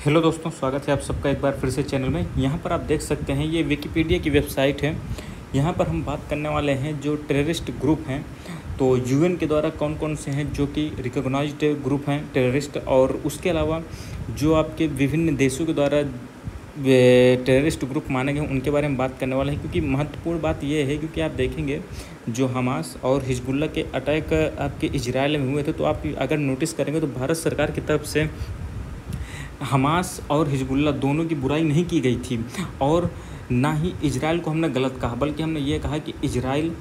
Hello दोस्तों, स्वागत है आप सबका एक बार फिर से चैनल में। यहाँ पर आप देख सकते हैं ये विकिपीडिया की वेबसाइट है। यहाँ पर हम बात करने वाले हैं जो टेररिस्ट ग्रुप हैं। तो यूएन के द्वारा कौन कौन से हैं जो कि रिकॉग्नाइज्ड ग्रुप हैं टेररिस्ट, और उसके अलावा जो आपके विभिन्न देशों के द्वारा टेररिस्ट ग्रुप माने गए उनके बारे में बात करने वाले हैं। क्योंकि महत्वपूर्ण बात यह है, क्योंकि आप देखेंगे जो हमास और हिजबुल्ला के अटैक आपके इजराइल में हुए थे, तो आप अगर नोटिस करेंगे तो भारत सरकार की तरफ से हमास और हिजबुल्ला दोनों की बुराई नहीं की गई थी, और ना ही इजराइल को हमने गलत कहा, बल्कि हमने ये कहा कि इजराइल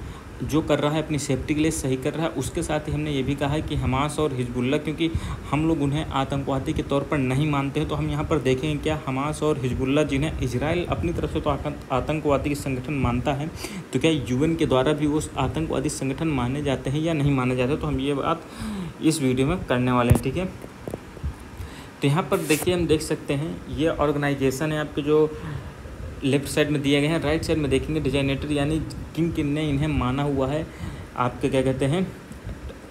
जो कर रहा है अपनी सेफ्टी के लिए सही कर रहा है। उसके साथ ही हमने ये भी कहा है कि हमास और हिजबुल्ला, क्योंकि हम लोग उन्हें आतंकवादी के तौर पर नहीं मानते हैं, तो हम यहाँ पर देखेंगे क्या हमास और हिजबुल्ला, जिन्हें इजराइल अपनी तरफ से तो आतंकवादी संगठन मानता है, तो क्या यूएन के द्वारा भी वो आतंकवादी संगठन माने जाते हैं या नहीं माने जाते। तो हम ये बात इस वीडियो में करने वाले हैं, ठीक है। तो यहाँ पर देखिए, हम देख सकते हैं ये ऑर्गेनाइजेशन है आपके जो लेफ्ट साइड में दिए गए हैं। राइट साइड में देखेंगे डिजाइनेटर, यानी किन किन ने इन्हें माना हुआ है, आपके क्या कहते हैं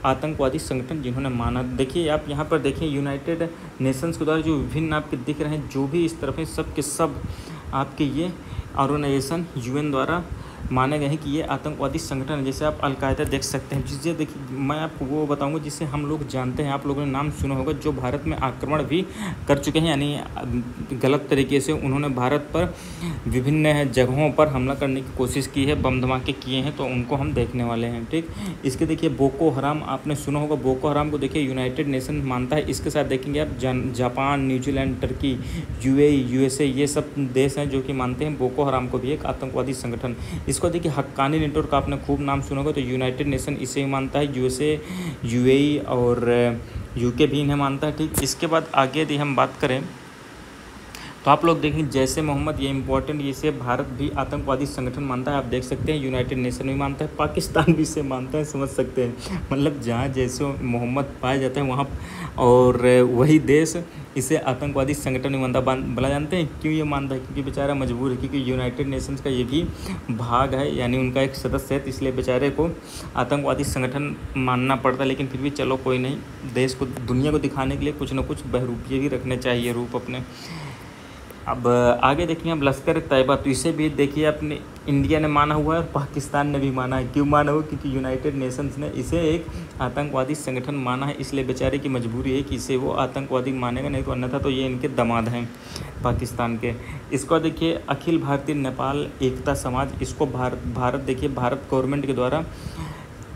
आतंकवादी संगठन जिन्होंने माना। देखिए आप यहाँ पर देखिए यूनाइटेड नेशंस के द्वारा जो विभिन्न आपके दिख रहे हैं, जो भी इस तरफ है, सब के सब आपके ये ऑर्गेनाइजेशन यूएन द्वारा माने गए हैं कि ये आतंकवादी संगठन है। जैसे आप अलकायदा देख सकते हैं, जिसे देखिए मैं आपको वो बताऊंगा जिसे हम लोग जानते हैं, आप लोगों ने नाम सुना होगा, जो भारत में आक्रमण भी कर चुके हैं, यानी गलत तरीके से उन्होंने भारत पर विभिन्न जगहों पर हमला करने की कोशिश की है, बम धमाके किए हैं, तो उनको हम देखने वाले हैं, ठीक। इसके देखिए बोको हराम, आपने सुना होगा, बोको हराम को देखिए यूनाइटेड नेशन मानता है। इसके साथ देखेंगे आप जापान, न्यूजीलैंड, टर्की, यूएसए, ये सब देश हैं जो कि मानते हैं बोको हराम को भी एक आतंकवादी संगठन। इसको देखिए हक्कानी नेटवर्क, आपने खूब नाम सुना होगा, तो यूनाइटेड नेशन इसे ही मानता है, यूएसए, यूएई और यूके भी इन्हें मानता है, ठीक। इसके बाद आगे यदि हम बात करें तो आप लोग देखें जैसे मोहम्मद, ये इंपॉर्टेंट, इसे भारत भी आतंकवादी संगठन मानता है। आप देख सकते हैं यूनाइटेड नेशन भी मानता है, पाकिस्तान भी इसे मानता है, समझ सकते हैं। मतलब जहाँ जैसे मोहम्मद पाए जाते हैं वहाँ, और वही देश इसे आतंकवादी संगठन नहीं मानता। भला जानते हैं क्यों ये मानता है? क्योंकि बेचारा मजबूर है, क्योंकि यूनाइटेड नेशंस का ये भी भाग है, यानी उनका एक सदस्य है, तो इसलिए बेचारे को आतंकवादी संगठन मानना पड़ता है। लेकिन फिर भी चलो कोई नहीं, देश को, दुनिया को दिखाने के लिए कुछ ना कुछ बहरूपिये भी रखने चाहिए, रूप अपने। अब आगे देखिए अब लश्कर तैयबा, तो इसे भी देखिए अपने इंडिया ने माना हुआ है और पाकिस्तान ने भी माना है। क्यों माना हुआ? क्योंकि यूनाइटेड नेशंस ने इसे एक आतंकवादी संगठन माना है, इसलिए बेचारे की मजबूरी है कि इसे वो आतंकवादी मानेगा, नहीं तो अन्यथा तो ये इनके दामाद हैं पाकिस्तान के। इसको देखिए अखिल भारतीय नेपाल एकता समाज, इसको भारत देखिए भारत गवर्नमेंट के द्वारा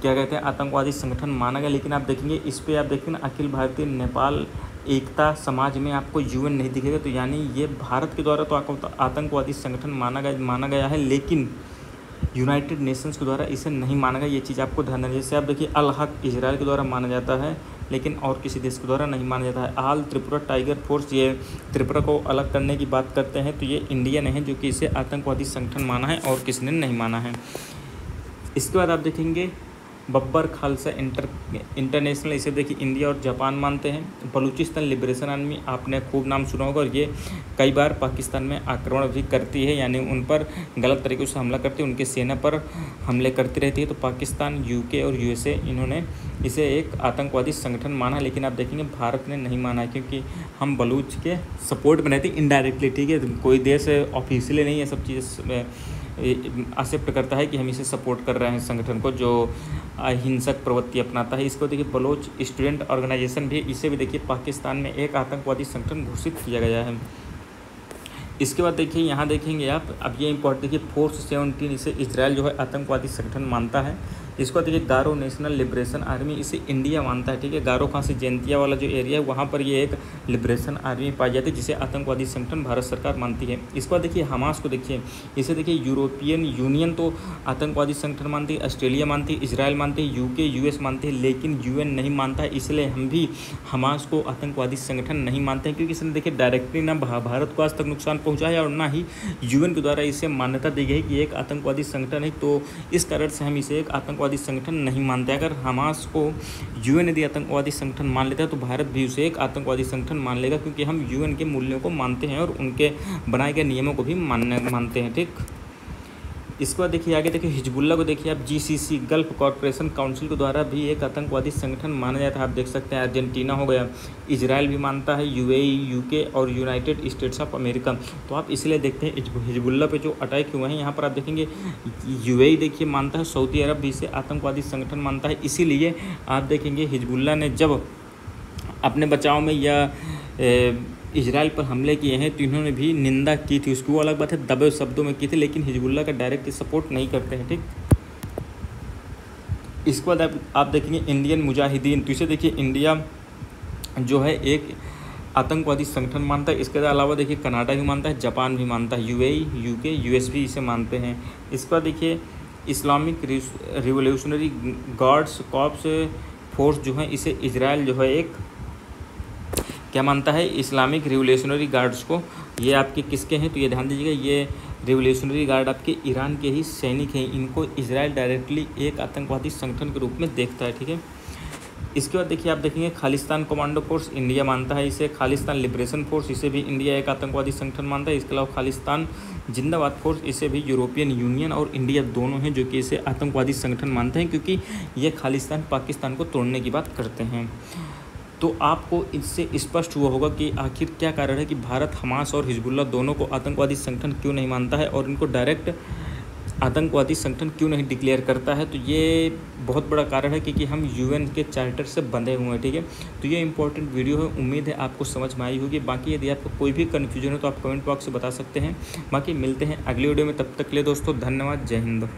क्या कहते हैं आतंकवादी संगठन माना गया। लेकिन आप देखेंगे इस पर, आप देखेंगे ना, अखिल भारतीय नेपाल एकता समाज में आपको यूएन नहीं दिखेगा, तो यानी ये भारत के द्वारा तो आतंकवादी संगठन माना गया है, लेकिन यूनाइटेड नेशंस के द्वारा इसे नहीं माना गया। ये चीज़ आपको ध्यान रखना। जैसे आप देखिए अल हक इजराइल के द्वारा माना जाता है, लेकिन और किसी देश के द्वारा नहीं माना जाता है। आल त्रिपुरा टाइगर फोर्स, ये त्रिपुरा को अलग करने की बात करते हैं, तो ये इंडिया ने है जो कि इसे आतंकवादी संगठन माना है, और किसी ने नहीं माना है। इसके बाद आप देखेंगे बब्बर खालसा इंटरनेशनल, इसे देखिए इंडिया और जापान मानते हैं। बलूचिस्तान लिबरेशन आर्मी, आपने खूब नाम सुना होगा, और ये कई बार पाकिस्तान में आक्रमण भी करती है, यानी उन पर गलत तरीके से हमला करती है, उनके सेना पर हमले करती रहती है। तो पाकिस्तान, यूके और यूएसए, इन्होंने इसे एक आतंकवादी संगठन माना, लेकिन आप देखेंगे भारत ने नहीं माना है, क्योंकि हम बलूच के सपोर्ट में रहते हैं इनडायरेक्टली, ठीक है। कोई देश ऑफिशियली नहीं ये सब चीज़ एक्सेप्ट करता है कि हम इसे सपोर्ट कर रहे हैं संगठन को जो हिंसक प्रवृत्ति अपनाता है। इसको देखिए बलोच स्टूडेंट ऑर्गेनाइजेशन भी, इसे भी देखिए पाकिस्तान में एक आतंकवादी संगठन घोषित किया गया है। इसके बाद देखिए यहाँ देखेंगे आप, अब ये इंपॉर्टेंट देखिए फोर्स 17, इसे इजराइल जो है आतंकवादी संगठन मानता है। इसको देखिए गारो नेशनल लिबरेशन आर्मी, इसे इंडिया मानता है, ठीक है। गारो खासी जयंतिया वाला जो एरिया है वहाँ पर ये एक लिबरेशन आर्मी पाई जाती है, जिसे आतंकवादी संगठन भारत सरकार मानती है। इसके बाद देखिए हमास को देखिए, इसे देखिए यूरोपियन यूनियन तो आतंकवादी संगठन मानती है, ऑस्ट्रेलिया मानती है, इजराइल मानती है, यूके यूएस मानती है, लेकिन यूएन नहीं मानता है। इसलिए हम भी हमास को आतंकवादी संगठन नहीं मानते हैं, क्योंकि इसने देखिए डायरेक्टली ना भारत को आज तक नुकसान पहुँचाया और ना ही यूएन के द्वारा इसे मान्यता दी गई कि एक आतंकवादी संगठन है। तो इस कारण से हम इसे एक आतंकवादी संगठन नहीं मानते। अगर हमास को यूएन यदि आतंकवादी संगठन मान लेता है तो भारत भी उसे एक आतंकवादी संगठन मान लेगा, क्योंकि हम यूएन के मूल्यों को मानते हैं और उनके बनाए गए नियमों को भी मानते हैं, ठीक। इसके बाद देखिए आगे देखिए हिजबुल्ला को देखिए आप GCC गल्फ कॉरपोरेशन काउंसिल के द्वारा भी एक आतंकवादी संगठन माना जाता है। आप देख सकते हैं अर्जेंटीना हो गया, इजराइल भी मानता है, UAE UK और यूनाइटेड स्टेट्स ऑफ अमेरिका। तो आप इसलिए देखते हैं हिजबुल्ला पे जो अटैक हुए हैं यहाँ पर आप देखेंगे UAE देखिए मानता है, सऊदी अरब भी इसे आतंकवादी संगठन मानता है। इसीलिए आप देखेंगे हिजबुल्ला ने जब अपने बचाव में या इजराइल पर हमले किए हैं तो इन्होंने भी निंदा की थी, उसकी वो अलग बात है दबे शब्दों में की थी, लेकिन हिजबुल्ला का डायरेक्ट सपोर्ट नहीं करते हैं। ठीक, इसके बाद आप देखेंगे इंडियन मुजाहिदीन, तो इसे देखिए इंडिया जो है एक आतंकवादी संगठन मानता है। इसके अलावा देखिए कनाडा भी मानता है, जापान भी मानता है, UAE UK US भी इसे मानते हैं। इसके बाद देखिए Islamic revolutionary guards corps force जो है इसे इजराइल जो है एक क्या मानता है, इस्लामिक रिवोल्यूशनरी गार्ड्स को। ये आपके किसके हैं तो ये ध्यान दीजिएगा, ये रिवोल्यूशनरी गार्ड आपके ईरान के ही सैनिक हैं। इनको इजराइल डायरेक्टली एक आतंकवादी संगठन के रूप में देखता है। ठीक है, इसके बाद देखिए आप देखेंगे खालिस्तान कमांडो फोर्स इंडिया मानता है इसे, खालिस्तान लिबरेशन फोर्स इसे भी इंडिया एक आतंकवादी संगठन मानता है। इसके अलावा खालिस्तान जिंदाबाद फोर्स इसे भी यूरोपियन यूनियन और इंडिया दोनों हैं जो कि इसे आतंकवादी संगठन मानते हैं, क्योंकि ये खालिस्तान पाकिस्तान को तोड़ने की बात करते हैं। तो आपको इससे स्पष्ट हुआ होगा कि आखिर क्या कारण है कि भारत हमास और हिजबुल्ला दोनों को आतंकवादी संगठन क्यों नहीं मानता है और इनको डायरेक्ट आतंकवादी संगठन क्यों नहीं डिक्लेयर करता है। तो ये बहुत बड़ा कारण है क्योंकि हम UN के चार्टर से बंधे हुए हैं। ठीक है, तो ये इंपॉर्टेंट वीडियो है, उम्मीद है आपको समझ में आई होगी। बाकी यदि आपको कोई भी कन्फ्यूजन हो तो आप कमेंट बॉक्स से बता सकते हैं। बाकी मिलते हैं अगली वीडियो में, तब तक के लिए दोस्तों धन्यवाद, जय हिंद।